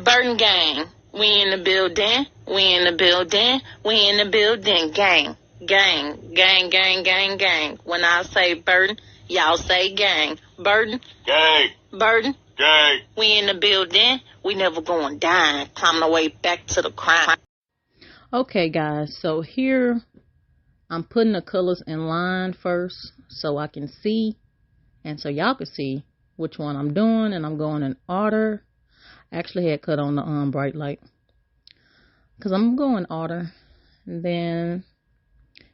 Burton gang, we in the building, we in the building, we in the building, gang, gang, gang, gang, gang, gang. When I say Burton, y'all say gang. Burton, Gang. Burton, Gang. we in the building, we never going down. Time to way back to the crime. Okay, guys, so here I'm putting the colors in line first so I can see and so y'all can see which one I'm doing, and I'm going in order. I actually had cut on the bright light because I'm going order. And then,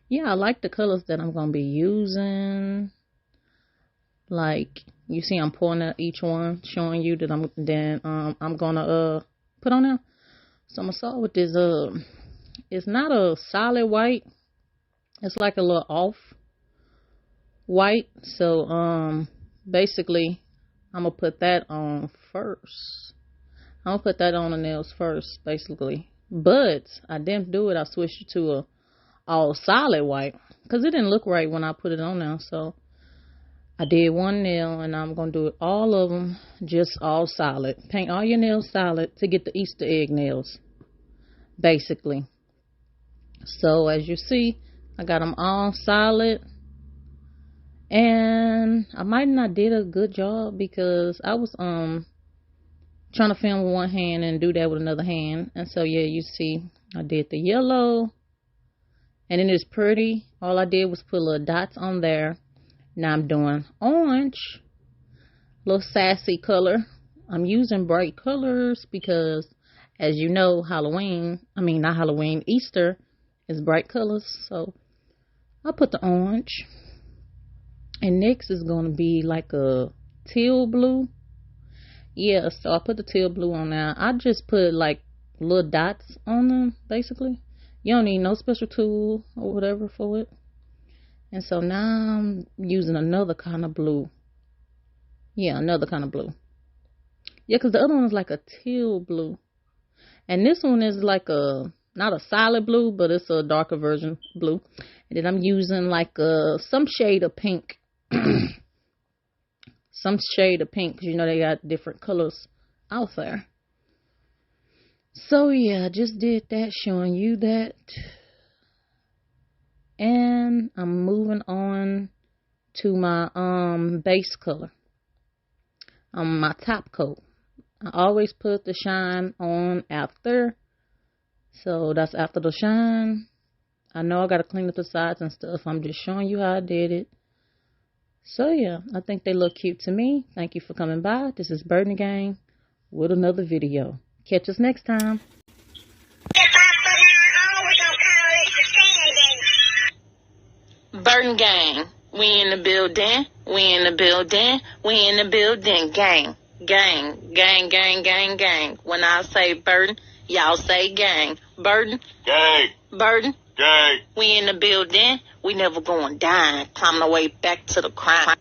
yeah, I like the colors that I'm going to be using. Like, you see I'm pouring out each one, showing you that I'm going to put on there. So I'm going to start with this, it's not a solid white. It's like a little off white. So, basically, I'm going to put that on first. I'm going to put that on the nails first, basically. But I didn't do it. I switched it to a all solid white because it didn't look right when I put it on now. So I did one nail, and I'm going to do it all of them just all solid. Paint all your nails solid to get the Easter egg nails, basically. So as you see, I got them all solid. And I might not did a good job because I was trying to film with one hand and do that with another hand. And so, yeah, you see, I did the yellow. And then it's pretty. All I did was put little dots on there. Now I'm doing orange. Little sassy color. I'm using bright colors because, as you know, Easter is bright colors. So, I'll put the orange. And next is going to be like a teal blue. Yeah, so I put the teal blue on now. I just put like little dots on them, basically. You don't need no special tool or whatever for it. And so now I'm using another kind of blue. Yeah, another kind of blue. Yeah, because the other one is like a teal blue. And this one is like not a solid blue, but it's a darker version blue. And then I'm using like some shade of pink. Some shade of pink, because you know they got different colors out there. So yeah, I just did that, showing you that. And I'm moving on to my base color. My top coat. I always put the shine on after. So that's after the shine. I know I got to clean up the sides and stuff. I'm just showing you how I did it. So, yeah, I think they look cute to me. Thank you for coming by. This is Burton Gang with another video. Catch us next time. Burton gang, we in the building, we in the building, we in the building, gang, gang, gang, gang, gang, gang. When I say Burton, y'all say gang. Burton, Gang. Burton, Gang. we in the building, we never going down. Time to way back to the crime.